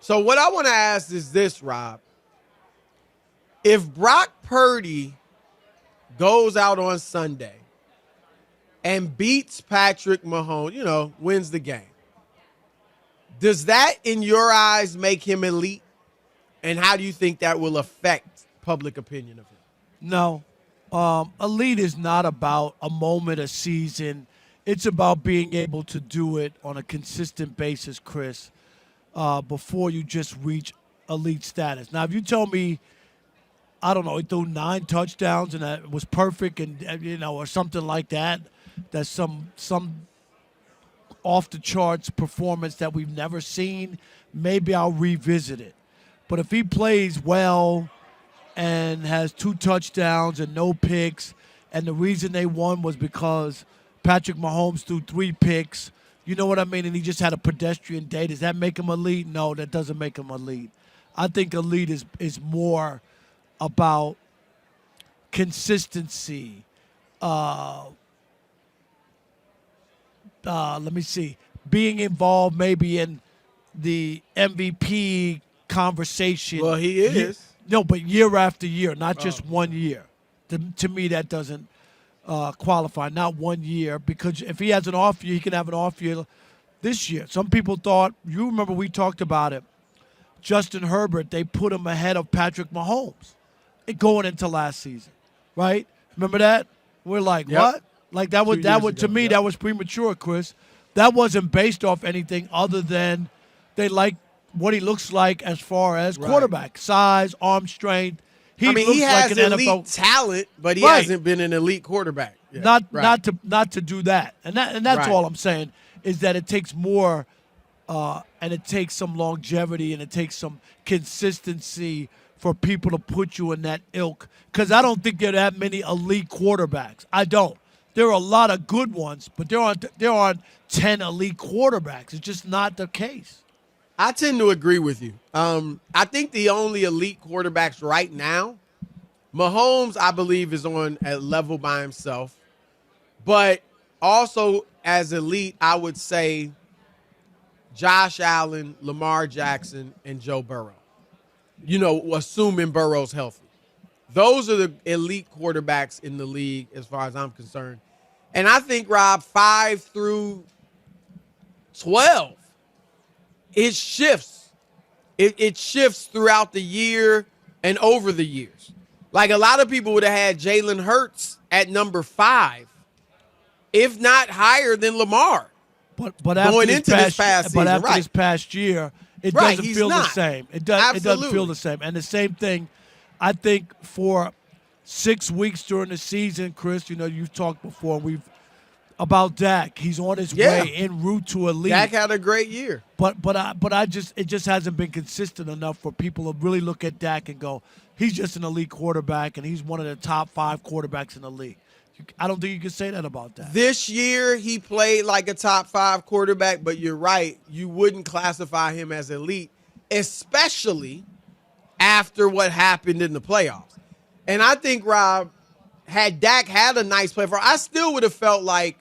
So what I want to ask is this, Rob. If Brock Purdy goes out on Sunday and beats Patrick Mahomes, wins the game, does that, in your eyes, make him elite? And how do you think that will affect public opinion of him? No. Elite is not about a moment, a season. It's about being able to do it on a consistent basis, Chris, before you just reach elite status. Now, if you tell me, I don't know, he threw 9 touchdowns and that was perfect and or something like that, that's some off-the-charts performance that we've never seen, maybe I'll revisit it. But if he plays well and has 2 touchdowns and no picks, and the reason they won was because Patrick Mahomes threw 3 picks, you know what I mean, and he just had a pedestrian day, does that make him elite? No, that doesn't make him elite. I think elite is more about consistency, being involved maybe in the MVP conversation. Well, he is. No, but year after year, not just 1 year. To me, that doesn't qualify, not 1 year, because if he has an off year, he can have an off year this year. Some people thought, you remember we talked about it, Justin Herbert, they put him ahead of Patrick Mahomes going into last season, right? Remember that? We're like, Yep. what? Like that was to me, yep. that was premature, Chris. That wasn't based off anything other than they like what he looks like as far as quarterback, size, arm strength. He looks he has like an elite NFL talent, but he Right. hasn't been an elite quarterback. yet. not to do that. And that's Right. all I'm saying is that it takes more and it takes some longevity and it takes some consistency for people to put you in that ilk. Because I don't think there are that many elite quarterbacks. I don't. There are a lot of good ones, but there aren't 10 elite quarterbacks. It's just not the case. I tend to agree with you. I think the only elite quarterbacks right now, Mahomes, I believe, is on a level by himself. But also as elite, I would say Josh Allen, Lamar Jackson, and Joe Burrow. Assuming Burrow's healthy. Those are the elite quarterbacks in the league as far as I'm concerned. And I think, Rob, 5 through 12, it shifts. It shifts throughout the year and over the years. Like a lot of people would have had Jalen Hurts at number 5, if not higher than Lamar. But after going this into this past season, but after right. this past year, it Right, doesn't he's feel the not. same. It doesn't Absolutely. feel the same. And the same thing, I think, for 6 weeks during the season, Chris, you've talked before about Dak. He's on his way en route to elite. Dak had a great year. But it just hasn't been consistent enough for people to really look at Dak and go, he's just an elite quarterback and he's one of the top 5 quarterbacks in the league. I don't think you can say that about that. This year, he played like a top 5 quarterback, but you're right. You wouldn't classify him as elite, especially after what happened in the playoffs. And I think, Rob, had Dak had a nice play I still would have felt like,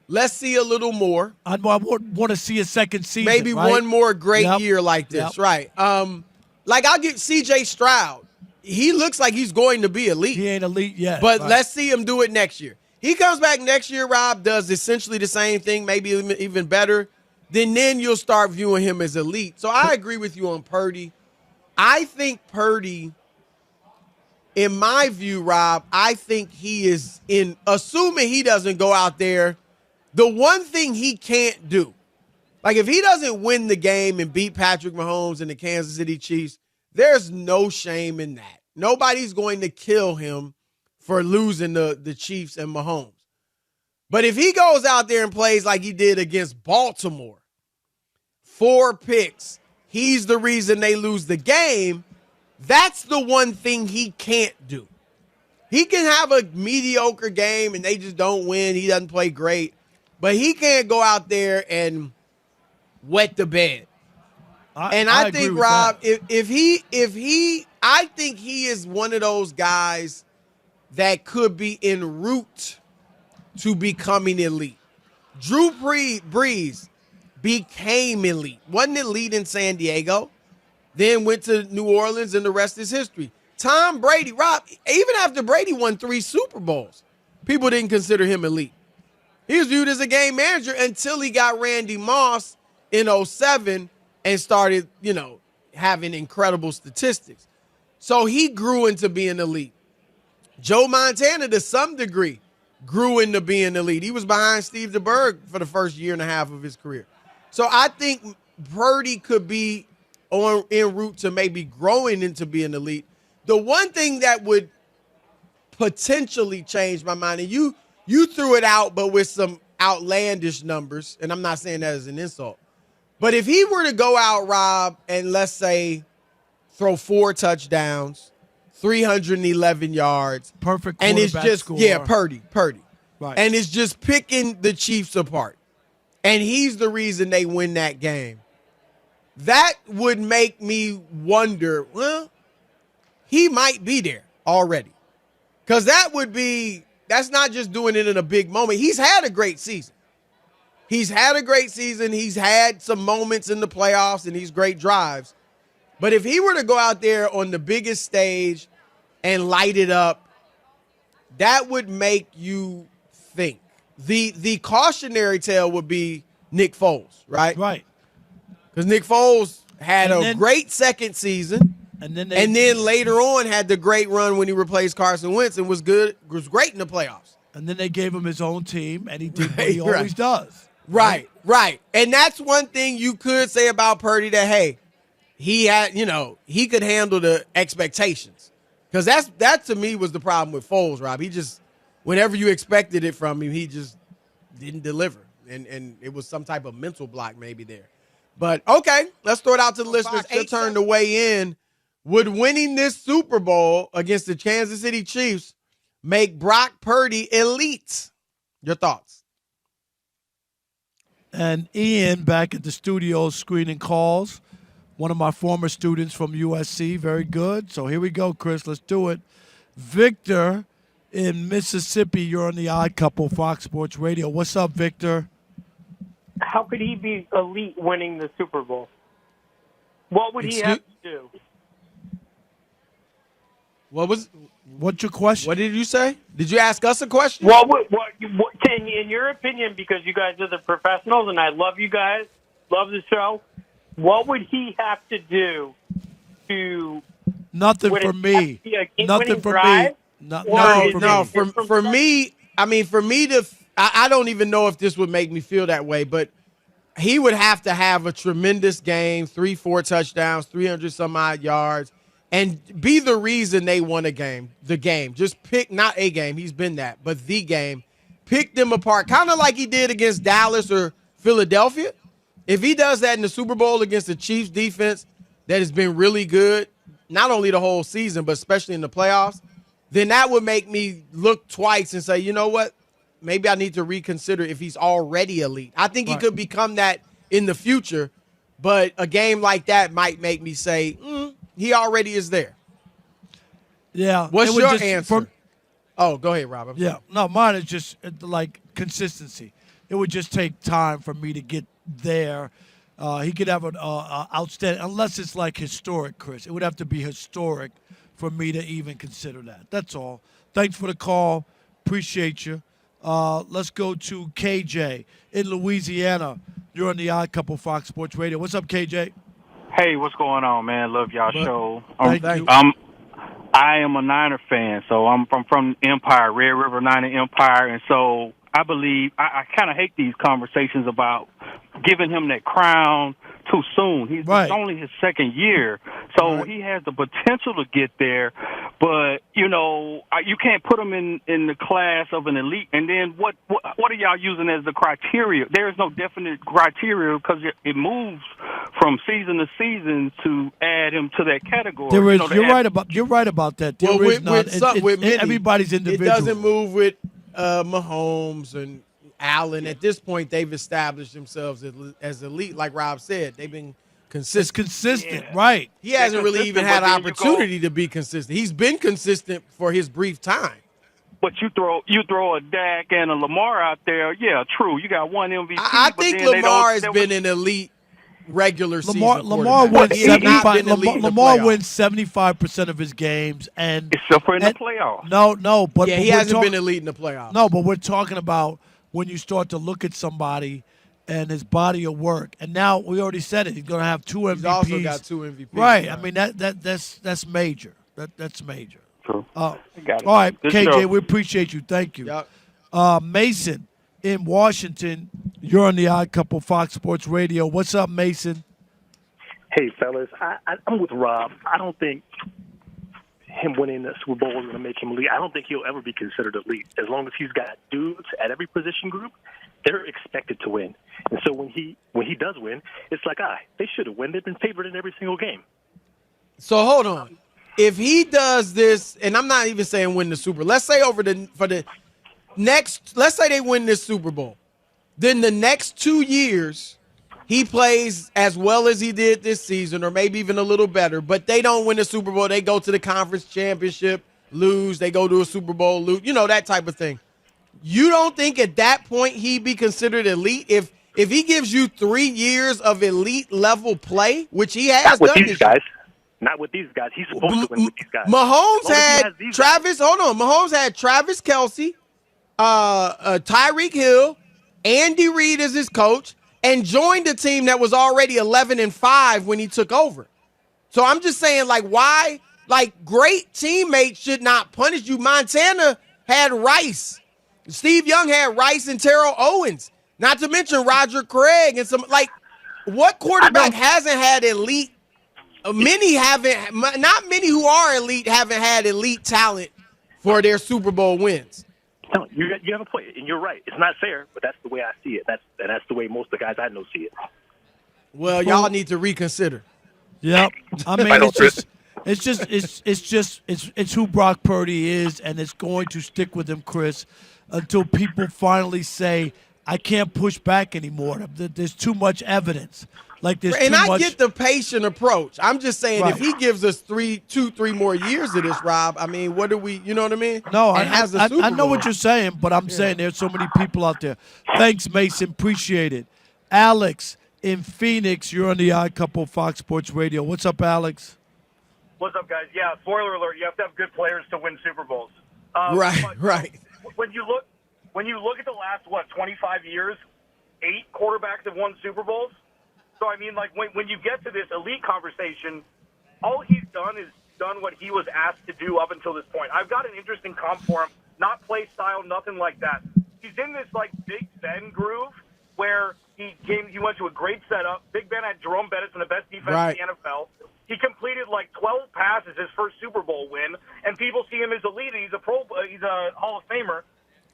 let's see a little more. I want to see a second season. Maybe right? one more great Yep. year like this, Yep. right? Like I'll get C.J. Stroud. He looks like he's going to be elite. He ain't elite yet. But right. let's see him do it next year. He comes back next year, Rob, does essentially the same thing, maybe even better. Then you'll start viewing him as elite. So I agree with you on Purdy. I think Purdy, in my view, Rob, I think he is assuming he doesn't go out there, the one thing he can't do, like if he doesn't win the game and beat Patrick Mahomes and the Kansas City Chiefs, there's no shame in that. Nobody's going to kill him for losing the Chiefs and Mahomes. But if he goes out there and plays like he did against Baltimore, 4 picks, he's the reason they lose the game, that's the one thing he can't do. He can have a mediocre game and they just don't win. He doesn't play great. But he can't go out there and wet the bed. I think, Rob, if he, I think he is one of those guys that could be en route to becoming elite. Drew Brees became elite. Wasn't elite in San Diego, then went to New Orleans, and the rest is history. Tom Brady, Rob, even after Brady won 3 Super Bowls, people didn't consider him elite. He was viewed as a game manager until he got Randy Moss in '07 and started, having incredible statistics. So he grew into being elite. Joe Montana, to some degree, grew into being elite. He was behind Steve DeBerg for the first year and a half of his career. So I think Purdy could be en route to maybe growing into being elite. The one thing that would potentially change my mind, and you threw it out, but with some outlandish numbers, and I'm not saying that as an insult, but if he were to go out, Rob, and let's say throw 4 touchdowns, 311 yards. Perfect and it's quarterback just, score. Yeah, Purdy. Right. And it's just picking the Chiefs apart. And he's the reason they win that game. That would make me wonder, well, he might be there already. Because that's not just doing it in a big moment. He's had a great season. He's had some moments in the playoffs and these great drives. But if he were to go out there on the biggest stage and light it up, that would make you think. The cautionary tale would be Nick Foles, right? Right. Because Nick Foles had a great second season, and then later on had the great run when he replaced Carson Wentz and was great in the playoffs. And then they gave him his own team, and he did what he always does. Right. And that's one thing you could say about Purdy, that, hey, he had, he could handle the expectations. Because that to me was the problem with Foles, Rob. He just, whenever you expected it from him, he just didn't deliver. And it was some type of mental block maybe there. But, okay, let's throw it out to the listeners. Your turn to weigh in. Would winning this Super Bowl against the Kansas City Chiefs make Brock Purdy elite? Your thoughts? And Ian back at the studio screening calls. One of my former students from USC. Very good. So here we go, Chris. Let's do it. Victor in Mississippi. You're on the Odd Couple, Fox Sports Radio. What's up, Victor? How could he be elite winning the Super Bowl? What would he have to do? What's your question? What did you say? Did you ask us a question? What in your opinion, because you guys are the professionals and I love you guys, love the show, what would he have to do to Nothing for me. Nothing for me. No, for me, I mean, for me to, I don't even know if this would make me feel that way, but he would have to have a tremendous game, 3-4 touchdowns, 300 some odd yards, and be the reason they won the game. Just pick, not a game, he's been that, but the game. Pick them apart, kind of like he did against Dallas or Philadelphia. If he does that in the Super Bowl against the Chiefs defense that has been really good, not only the whole season, but especially in the playoffs, then that would make me look twice and say, you know what? Maybe I need to reconsider if he's already elite. I think he could become that in the future, but a game like that might make me say, he already is there. Yeah. What's your answer? Oh, go ahead, Rob. Yeah. No, mine is just like consistency. It would just take time for me to get there. He could have an outstanding, unless it's like historic, Chris. It would have to be historic for me to even consider that. That's all. Thanks for the call. Appreciate you. Let's go to KJ in Louisiana. You're on the Odd Couple, Fox Sports Radio. What's up, KJ? Hey, what's going on, man? Love y'all show. Thank you. I am a Niner fan, so I'm from Empire, Red River Niner Empire, and so I believe I kind of hate these conversations about giving him that crown too soon. It's only his second year, so he has the potential to get there. But you can't put him in the class of an elite. And then what are y'all using as the criteria? There is no definite criteria because it moves from season to season to add him to that category. There is. You're right about that. There is not. Everybody's individual. It doesn't move with Mahomes and Allen. At this point, they've established themselves as elite. Like Rob said, they've been consistent. It's consistent, right? He hasn't really even had an opportunity to be consistent. He's been consistent for his brief time. But you throw a Dak and a Lamar out there, yeah, true. You got one MVP. I think Lamar has been an elite regular season Lamar quarterback. wins He has not 75. been elite in the Lamar playoffs. wins 75% of his games, and Except for in the playoffs. No, but Yeah, but he we're hasn't been elite in the playoffs. No, but we're talking about when you start to look at somebody and his body of work, and now we already said it. He's going to have 2 MVPs. He's also got 2 MVPs. Right. I mean that's major. That's major. True. All Got it. right, Good KJ, show. we appreciate you. Thank you. Yep. Mason in Washington, you're on the Odd Couple Fox Sports Radio. What's up, Mason? Hey, fellas, I'm with Rob. I don't think him winning the Super Bowl is going to make him elite. I don't think he'll ever be considered elite. As long as he's got dudes at every position group, they're expected to win. And so when he does win, it's like, they should have won. They've been favored in every single game. So hold on. If he does this, and I'm not even saying win the Super Bowl, let's say let's say they win this Super Bowl. Then the next 2 years, he plays as well as he did this season, or maybe even a little better, but they don't win the Super Bowl. They go to the conference championship, lose. They go to a Super Bowl, lose. That type of thing. You don't think at that point he'd be considered elite? If he gives you 3 years of elite level play, which he has Not with done these guys. Not with these guys. He's supposed to win with these guys. Mahomes had has Travis. Hold on. Mahomes had Travis Kelce, Tyreek Hill, Andy Reid as his coach, and joined a team that was already 11-5 when he took over. So I'm just saying, why? Great teammates should not punish you. Montana had Rice. Steve Young had Rice and Terrell Owens. Not to mention Roger Craig and some what quarterback hasn't had elite? Many haven't. Not many who are elite haven't had elite talent for their Super Bowl wins. No, you have a point, and you're right. It's not fair, but that's the way I see it. That's the way most of the guys I know see it. Well, y'all need to reconsider. Yep. I mean, it's who Brock Purdy is, and it's going to stick with him, Chris, until people finally say, I can't push back anymore. There's too much evidence. And I get the patient approach. I'm just saying, Right. if he gives us 3 more years of this, Rob, I mean, what do we, you know what I mean? No, And I know what you're saying, but I'm saying there's so many people out there. Thanks, Mason. Appreciate it. Alex in Phoenix, you're on the Odd Couple Fox Sports Radio. What's up, Alex? What's up, guys? Yeah, spoiler alert, you have to have good players to win Super Bowls. Right. When you look at the last, 25 years, 8 quarterbacks have won Super Bowls. So, I mean, when you get to this elite conversation, all he's done is done what he was asked to do up until this point. I've got an interesting comp for him, not play style, nothing like that. He's in this, Big Ben groove where he went to a great setup. Big Ben had Jerome Bettis and the best defense in the NFL. He completed 12 passes his first Super Bowl win, and people see him as elite. He's a Hall of Famer.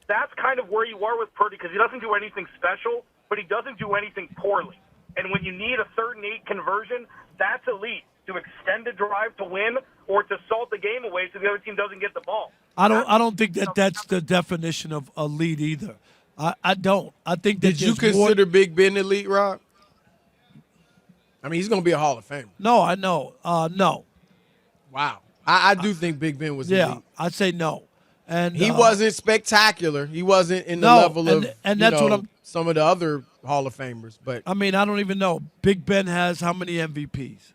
That's kind of where you are with Purdy because he doesn't do anything special, but he doesn't do anything poorly. And when you need a 3rd and 8 conversion, that's elite to extend a drive to win or to salt the game away so the other team doesn't get the ball. I don't think that's the definition of elite either. I don't. I think that Did you consider Big Ben elite, Rob? I mean, he's going to be a Hall of Famer. No, I know. No. Wow. I do think Big Ben was elite. I'd say no. And he wasn't spectacular. He wasn't in the level of that's what some of the other Hall of Famers. But I mean, I don't even know. Big Ben has how many MVPs?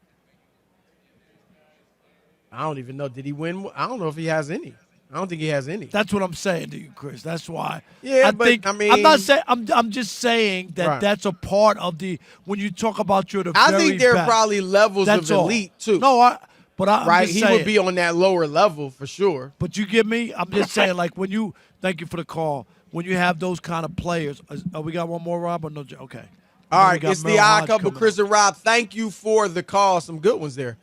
I don't even know. Did he win? I don't know if he has any. I don't think he has any. That's what I'm saying to you, Chris. That's why. Yeah, I'm not saying. I'm just saying that that's a part of the when you talk about the I very think there are best. probably levels That's of all. elite too. No, I'm right? just He saying. would be on that lower level for sure. But you get me? I'm just saying, when you thank you for the call. When you have those kind of players, we got one more, Rob, or no? Okay. All right, we got it's the Merrill Odd Hodge Couple, coming Chris and Rob. Thank you for the call. Some good ones there.